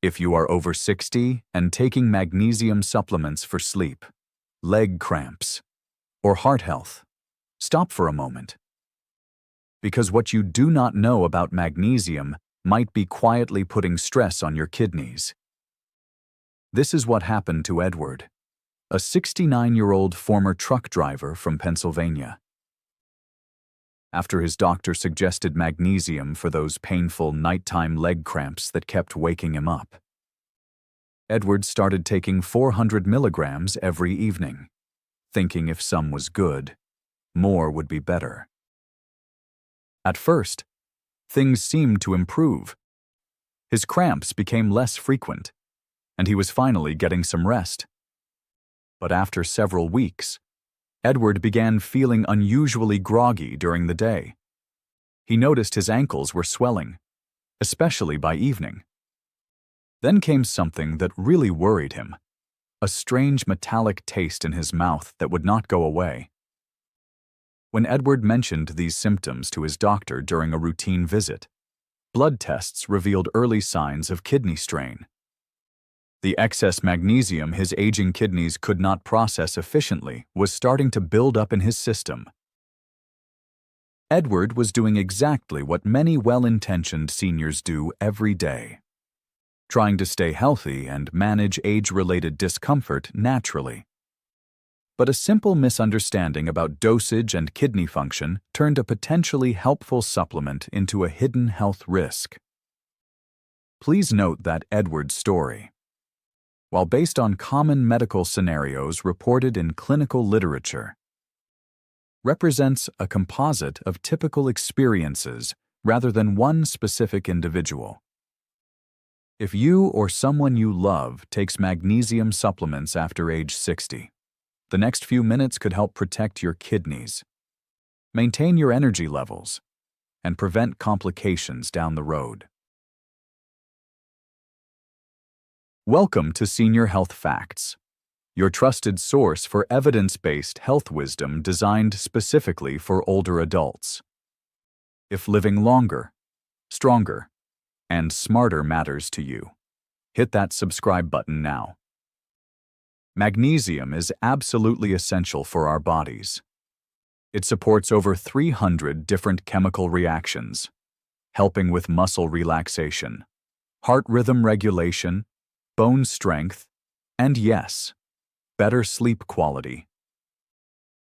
If you are over 60 and taking magnesium supplements for sleep, leg cramps, or heart health, stop for a moment. Because what you do not know about magnesium might be quietly putting stress on your kidneys. This is what happened to Edward, a 69-year-old former truck driver from Pennsylvania. After his doctor suggested magnesium for those painful nighttime leg cramps that kept waking him up, Edward started taking 400 milligrams every evening, thinking if some was good, more would be better. At first, things seemed to improve. His cramps became less frequent, and he was finally getting some rest. But after several weeks, Edward began feeling unusually groggy during the day. He noticed his ankles were swelling, especially by evening. Then came something that really worried him, a strange metallic taste in his mouth that would not go away. When Edward mentioned these symptoms to his doctor during a routine visit, blood tests revealed early signs of kidney strain. The excess magnesium his aging kidneys could not process efficiently was starting to build up in his system. Edward was doing exactly what many well-intentioned seniors do every day, trying to stay healthy and manage age-related discomfort naturally. But a simple misunderstanding about dosage and kidney function turned a potentially helpful supplement into a hidden health risk. Please note that Edward's story, while based on common medical scenarios reported in clinical literature, represents a composite of typical experiences rather than one specific individual. If you or someone you love takes magnesium supplements after age 60, the next few minutes could help protect your kidneys, maintain your energy levels, and prevent complications down the road. Welcome to Senior Health Facts, your trusted source for evidence-based health wisdom designed specifically for older adults. If living longer, stronger, and smarter matters to you, hit that subscribe button now. Magnesium is absolutely essential for our bodies. It supports over 300 different chemical reactions, helping with muscle relaxation, heart rhythm regulation, bone strength, and yes, better sleep quality.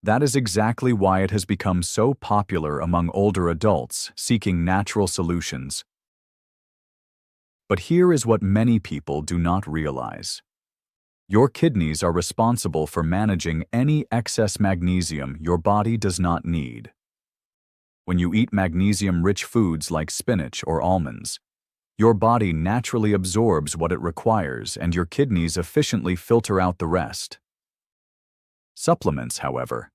That is exactly why it has become so popular among older adults seeking natural solutions. But here is what many people do not realize. Your kidneys are responsible for managing any excess magnesium your body does not need. When you eat magnesium-rich foods like spinach or almonds, your body naturally absorbs what it requires and your kidneys efficiently filter out the rest. Supplements, however,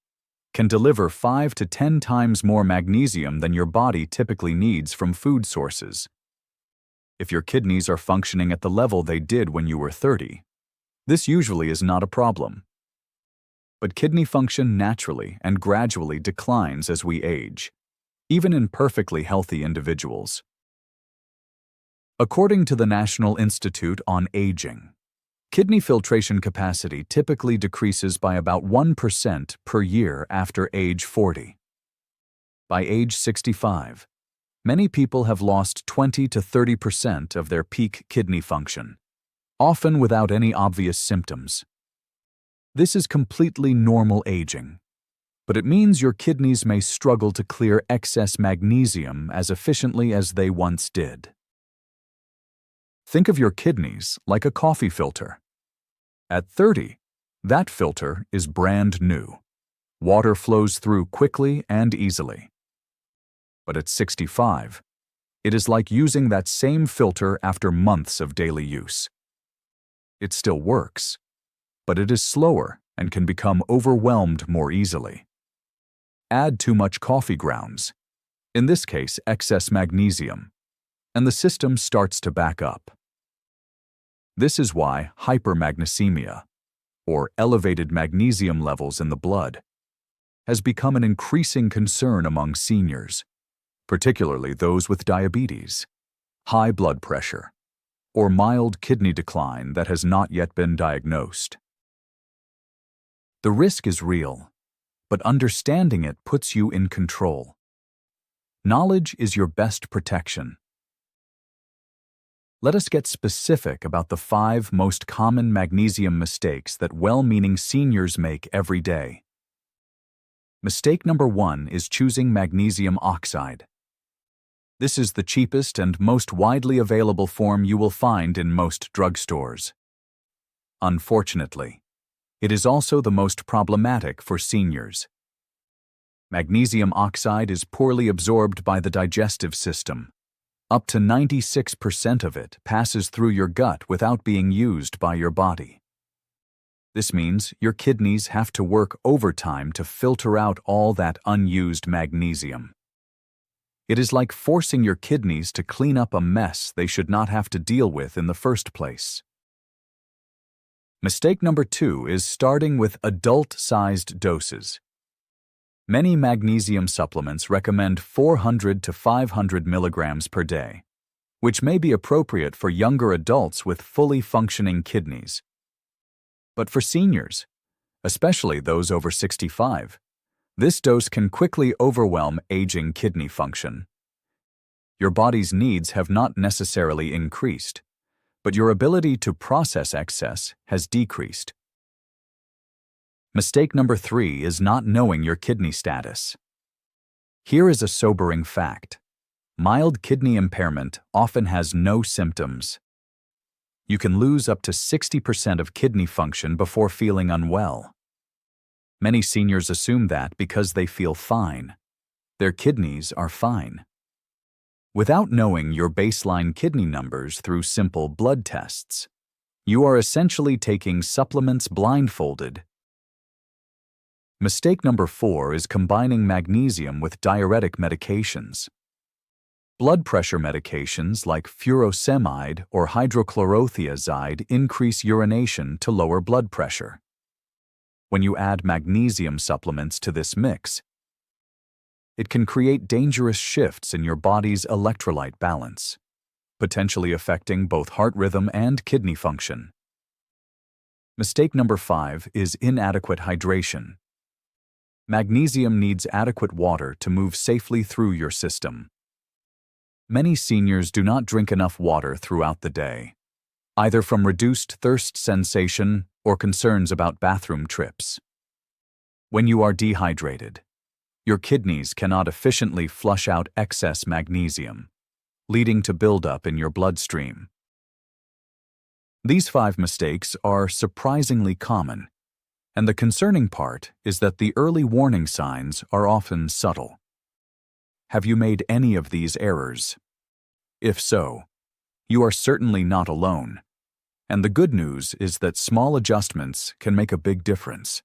can deliver 5 to 10 times more magnesium than your body typically needs from food sources. If your kidneys are functioning at the level they did when you were 30, this usually is not a problem. But kidney function naturally and gradually declines as we age, even in perfectly healthy individuals. According to the National Institute on Aging, kidney filtration capacity typically decreases by about 1% per year after age 40. By age 65, many people have lost 20 to 30% of their peak kidney function, often without any obvious symptoms. This is completely normal aging, but it means your kidneys may struggle to clear excess magnesium as efficiently as they once did. Think of your kidneys like a coffee filter. At 30, that filter is brand new. Water flows through quickly and easily. But at 65, it is like using that same filter after months of daily use. It still works, but it is slower and can become overwhelmed more easily. Add too much coffee grounds, in this case excess magnesium, and the system starts to back up. This is why hypermagnesemia, or elevated magnesium levels in the blood, has become an increasing concern among seniors, particularly those with diabetes, high blood pressure, or mild kidney decline that has not yet been diagnosed. The risk is real, but understanding it puts you in control. Knowledge is your best protection. Let us get specific about the 5 most common magnesium mistakes that well-meaning seniors make every day. Mistake number 1 is choosing magnesium oxide. This is the cheapest and most widely available form you will find in most drugstores. Unfortunately, it is also the most problematic for seniors. Magnesium oxide is poorly absorbed by the digestive system. Up to 96% of it passes through your gut without being used by your body. This means your kidneys have to work overtime to filter out all that unused magnesium. It is like forcing your kidneys to clean up a mess they should not have to deal with in the first place. Mistake number 2 is starting with adult-sized doses. Many magnesium supplements recommend 400 to 500 milligrams per day, which may be appropriate for younger adults with fully functioning kidneys. But for seniors, especially those over 65, this dose can quickly overwhelm aging kidney function. Your body's needs have not necessarily increased, but your ability to process excess has decreased. Mistake number 3 is not knowing your kidney status. Here is a sobering fact. Mild kidney impairment often has no symptoms. You can lose up to 60% of kidney function before feeling unwell. Many seniors assume that because they feel fine, their kidneys are fine. Without knowing your baseline kidney numbers through simple blood tests, you are essentially taking supplements blindfolded. Mistake number 4 is combining magnesium with diuretic medications. Blood pressure medications like furosemide or hydrochlorothiazide increase urination to lower blood pressure. When you add magnesium supplements to this mix, it can create dangerous shifts in your body's electrolyte balance, potentially affecting both heart rhythm and kidney function. Mistake number 5 is inadequate hydration. Magnesium needs adequate water to move safely through your system. Many seniors do not drink enough water throughout the day, either from reduced thirst sensation or concerns about bathroom trips. When you are dehydrated, your kidneys cannot efficiently flush out excess magnesium, leading to buildup in your bloodstream. These 5 mistakes are surprisingly common, and the concerning part is that the early warning signs are often subtle. Have you made any of these errors? If so, you are certainly not alone, and the good news is that small adjustments can make a big difference.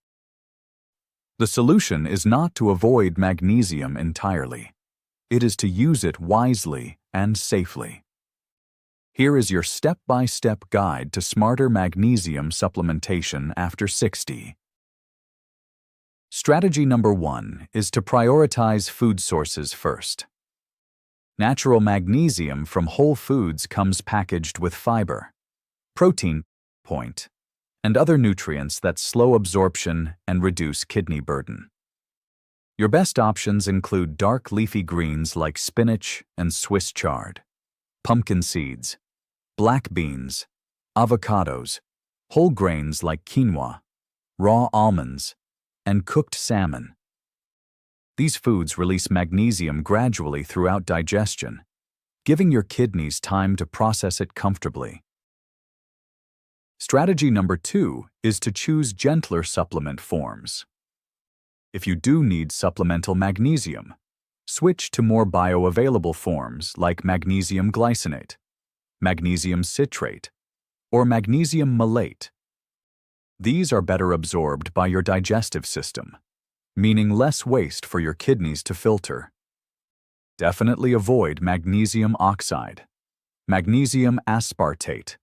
The solution is not to avoid magnesium entirely. It is to use it wisely and safely. Here is your step-by-step guide to smarter magnesium supplementation after 60. Strategy number 1 is to prioritize food sources first. Natural magnesium from whole foods comes packaged with fiber, protein, and other nutrients that slow absorption and reduce kidney burden. Your best options include dark leafy greens like spinach and Swiss chard, pumpkin seeds, black beans, avocados, whole grains like quinoa, raw almonds, and cooked salmon. These foods release magnesium gradually throughout digestion, giving your kidneys time to process it comfortably. Strategy number 2 is to choose gentler supplement forms. If you do need supplemental magnesium, switch to more bioavailable forms like magnesium glycinate, magnesium citrate, or magnesium malate. These are better absorbed by your digestive system, meaning less waste for your kidneys to filter. Definitely avoid magnesium oxide, magnesium aspartate,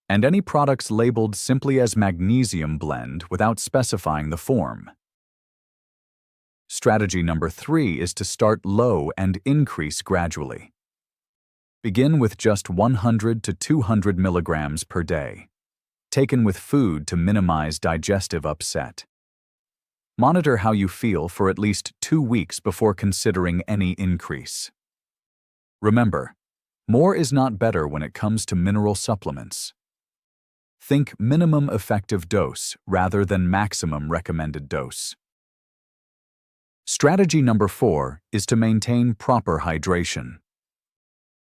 and any products labeled simply as magnesium blend without specifying the form. Strategy number 3 is to start low and increase gradually. Begin with just 100 to 200 milligrams per day, taken with food to minimize digestive upset. Monitor how you feel for at least 2 weeks before considering any increase. Remember, more is not better when it comes to mineral supplements. Think minimum effective dose rather than maximum recommended dose. Strategy number 4 is to maintain proper hydration.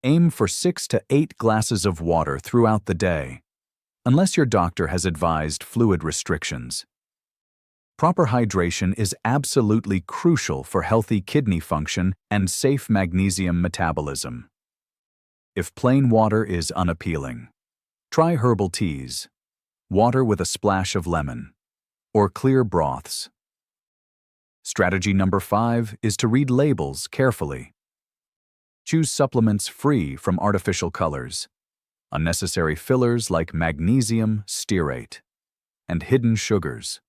Aim for 6 to 8 glasses of water throughout the day, unless your doctor has advised fluid restrictions. Proper hydration is absolutely crucial for healthy kidney function and safe magnesium metabolism. If plain water is unappealing, try herbal teas, water with a splash of lemon, or clear broths. Strategy number 5 is to read labels carefully. Choose supplements free from artificial colors, unnecessary fillers like magnesium stearate, and hidden sugars.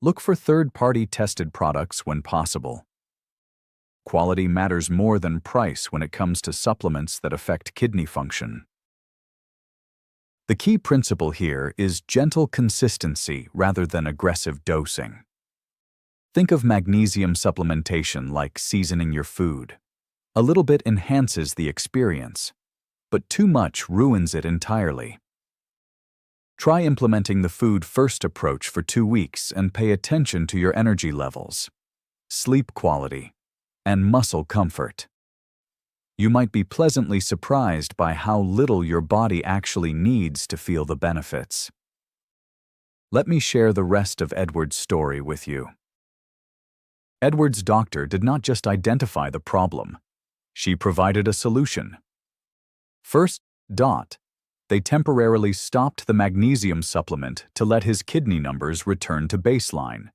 Look for third-party tested products when possible. Quality matters more than price when it comes to supplements that affect kidney function. The key principle here is gentle consistency rather than aggressive dosing. Think of magnesium supplementation like seasoning your food. A little bit enhances the experience, but too much ruins it entirely. Try implementing the food-first approach for 2 weeks and pay attention to your energy levels, sleep quality, and muscle comfort. You might be pleasantly surprised by how little your body actually needs to feel the benefits. Let me share the rest of Edward's story with you. Edward's doctor did not just identify the problem. She provided a solution. First, they temporarily stopped the magnesium supplement to let his kidney numbers return to baseline.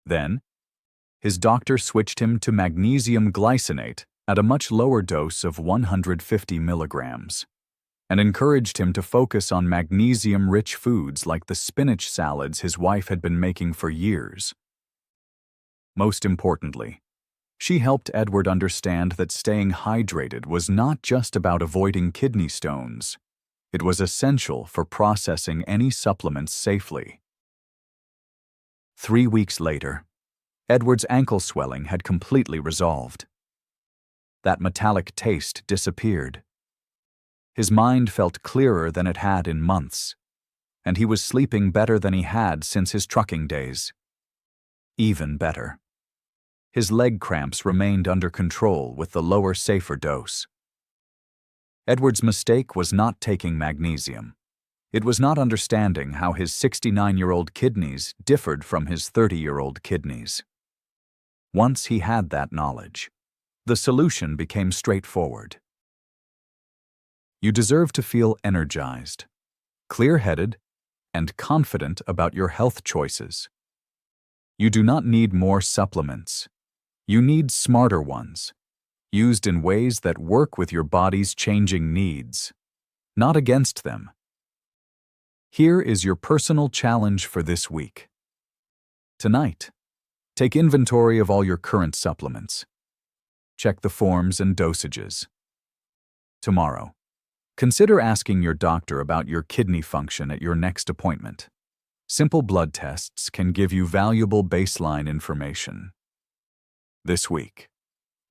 Then, his doctor switched him to magnesium glycinate at a much lower dose of 150 milligrams and encouraged him to focus on magnesium-rich foods like the spinach salads his wife had been making for years. Most importantly, she helped Edward understand that staying hydrated was not just about avoiding kidney stones. It was essential for processing any supplements safely. 3 weeks later, Edward's ankle swelling had completely resolved. That metallic taste disappeared. His mind felt clearer than it had in months, and he was sleeping better than he had since his trucking days. Even better. His leg cramps remained under control with the lower, safer dose. Edward's mistake was not taking magnesium. It was not understanding how his 69-year-old kidneys differed from his 30-year-old kidneys. Once he had that knowledge, the solution became straightforward. You deserve to feel energized, clear-headed, and confident about your health choices. You do not need more supplements. You need smarter ones, used in ways that work with your body's changing needs, not against them. Here is your personal challenge for this week. Tonight, take inventory of all your current supplements. Check the forms and dosages. Tomorrow, consider asking your doctor about your kidney function at your next appointment. Simple blood tests can give you valuable baseline information. This week,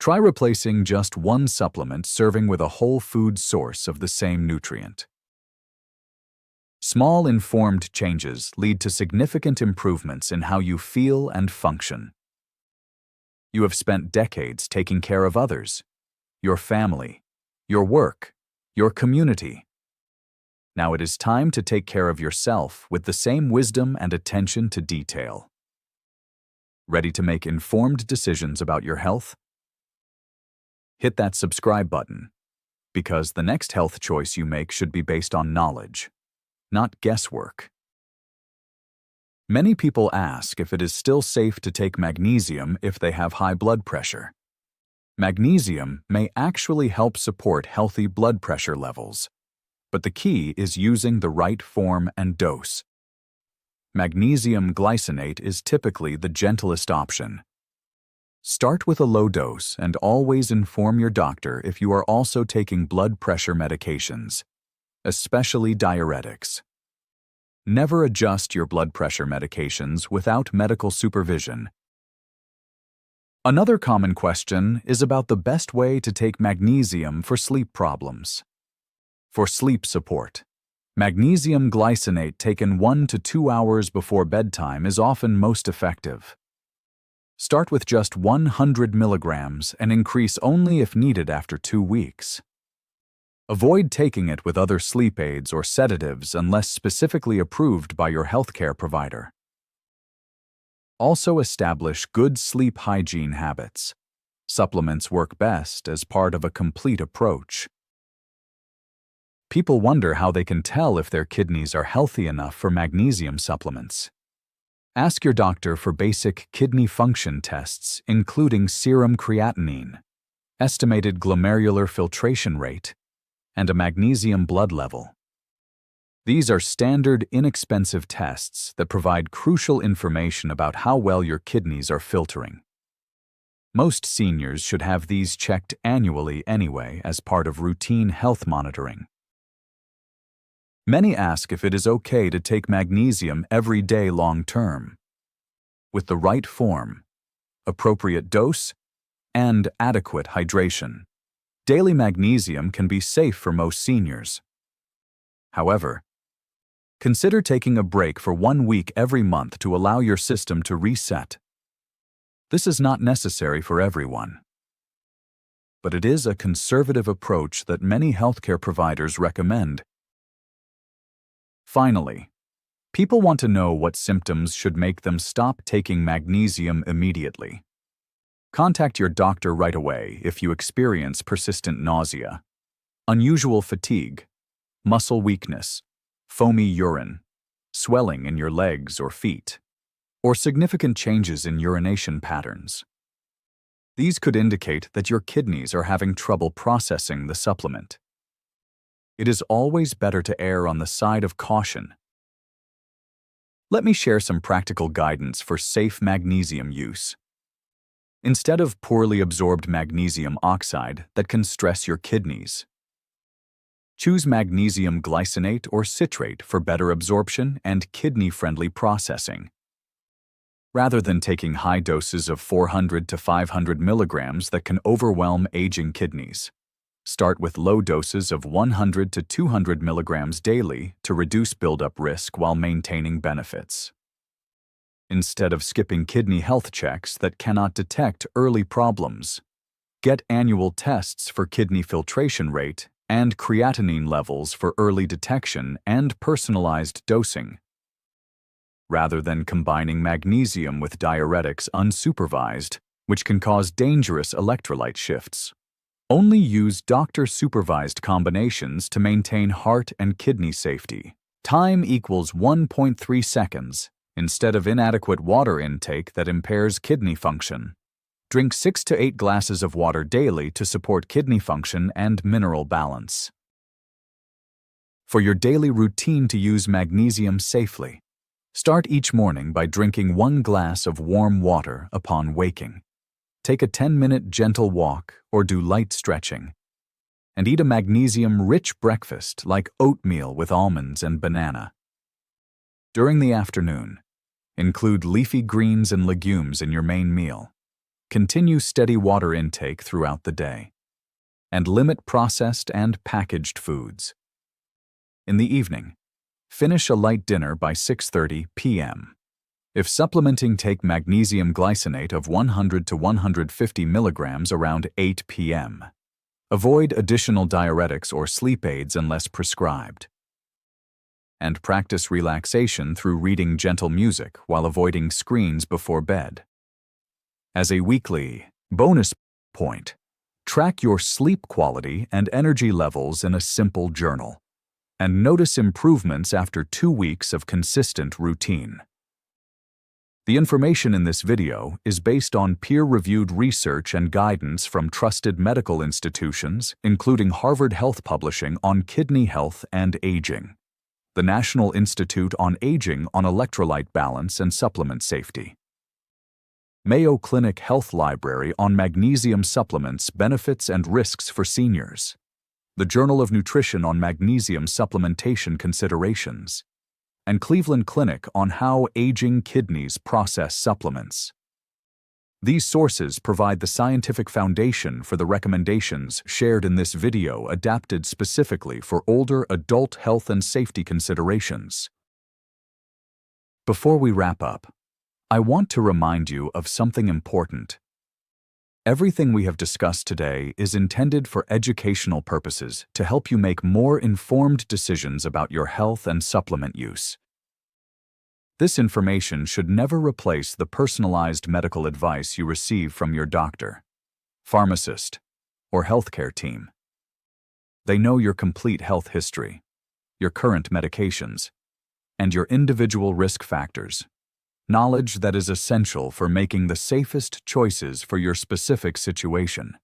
try replacing just one supplement serving with a whole food source of the same nutrient. Small informed changes lead to significant improvements in how you feel and function. You have spent decades taking care of others, your family, your work, your community. Now it is time to take care of yourself with the same wisdom and attention to detail. Ready to make informed decisions about your health? Hit that subscribe button, because the next health choice you make should be based on knowledge, not guesswork. Many people ask if it is still safe to take magnesium if they have high blood pressure. Magnesium may actually help support healthy blood pressure levels, but the key is using the right form and dose. Magnesium glycinate is typically the gentlest option. Start with a low dose and always inform your doctor if you are also taking blood pressure medications, especially diuretics. Never adjust your blood pressure medications without medical supervision. Another common question is about the best way to take magnesium for sleep problems. For sleep support, magnesium glycinate taken 1 to 2 hours before bedtime is often most effective. Start with just 100 milligrams and increase only if needed after 2 weeks. Avoid taking it with other sleep aids or sedatives unless specifically approved by your healthcare provider. Also establish good sleep hygiene habits. Supplements work best as part of a complete approach. People wonder how they can tell if their kidneys are healthy enough for magnesium supplements. Ask your doctor for basic kidney function tests, including serum creatinine, estimated glomerular filtration rate, and a magnesium blood level. These are standard, inexpensive tests that provide crucial information about how well your kidneys are filtering. Most seniors should have these checked annually anyway as part of routine health monitoring. Many ask if it is okay to take magnesium every day long-term. With the right form, appropriate dose, and adequate hydration, daily magnesium can be safe for most seniors. However, consider taking a break for 1 week every month to allow your system to reset. This is not necessary for everyone, but it is a conservative approach that many healthcare providers recommend. Finally, people want to know what symptoms should make them stop taking magnesium immediately. Contact your doctor right away if you experience persistent nausea, unusual fatigue, muscle weakness, foamy urine, swelling in your legs or feet, or significant changes in urination patterns. These could indicate that your kidneys are having trouble processing the supplement. It is always better to err on the side of caution. Let me share some practical guidance for safe magnesium use. Instead of poorly absorbed magnesium oxide that can stress your kidneys, choose magnesium glycinate or citrate for better absorption and kidney-friendly processing. Rather than taking high doses of 400 to 500 milligrams that can overwhelm aging kidneys, start with low doses of 100 to 200 milligrams daily to reduce buildup risk while maintaining benefits. Instead of skipping kidney health checks that cannot detect early problems, get annual tests for kidney filtration rate and creatinine levels for early detection and personalized dosing. Rather than combining magnesium with diuretics unsupervised, which can cause dangerous electrolyte shifts, only use doctor-supervised combinations to maintain heart and kidney safety. Time equals 1.3 seconds instead of inadequate water intake that impairs kidney function. Drink 6 to 8 glasses of water daily to support kidney function and mineral balance. For your daily routine to use magnesium safely, start each morning by drinking 1 glass of warm water upon waking. Take a 10-minute gentle walk or do light stretching. And eat a magnesium-rich breakfast like oatmeal with almonds and banana. During the afternoon, include leafy greens and legumes in your main meal. Continue steady water intake throughout the day. And limit processed and packaged foods. In the evening, finish a light dinner by 6:30 p.m. If supplementing, take magnesium glycinate of 100 to 150 milligrams around 8 p.m. Avoid additional diuretics or sleep aids unless prescribed. And practice relaxation through reading gentle music while avoiding screens before bed. As a weekly bonus point, track your sleep quality and energy levels in a simple journal, and notice improvements after 2 weeks of consistent routine. The information in this video is based on peer-reviewed research and guidance from trusted medical institutions, including Harvard Health Publishing on Kidney Health and Aging, the National Institute on Aging on Electrolyte Balance and Supplement Safety, Mayo Clinic Health Library on Magnesium Supplements, Benefits and Risks for Seniors. The Journal of Nutrition on Magnesium Supplementation Considerations. And Cleveland Clinic on How Aging Kidneys Process Supplements. These sources provide the scientific foundation for the recommendations shared in this video, adapted specifically for older adult health and safety considerations. Before we wrap up, I want to remind you of something important. Everything we have discussed today is intended for educational purposes to help you make more informed decisions about your health and supplement use. This information should never replace the personalized medical advice you receive from your doctor, pharmacist, or healthcare team. They know your complete health history, your current medications, and your individual risk factors, knowledge that is essential for making the safest choices for your specific situation.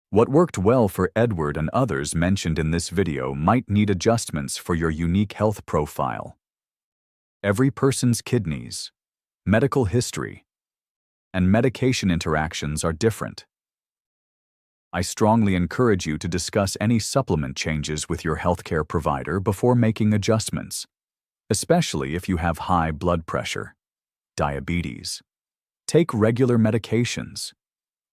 What worked well for Edward and others mentioned in this video might need adjustments for your unique health profile. Every person's kidneys, medical history, and medication interactions are different. I strongly encourage you to discuss any supplement changes with your healthcare provider before making adjustments, especially if you have high blood pressure, diabetes, take regular medications,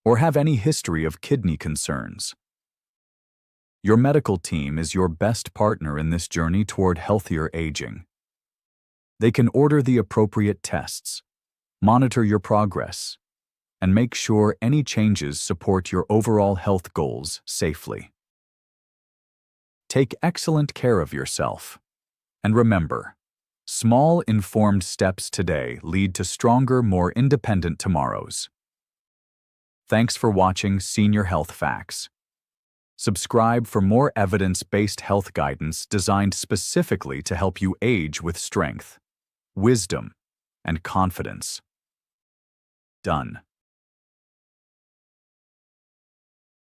or have any history of kidney concerns. Your medical team is your best partner in this journey toward healthier aging. They can order the appropriate tests, monitor your progress, and make sure any changes support your overall health goals safely. Take excellent care of yourself. And remember, small informed steps today lead to stronger, more independent tomorrows. Thanks for watching Senior Health Facts. Subscribe for more evidence-based health guidance designed specifically to help you age with strength, wisdom, and confidence. Done.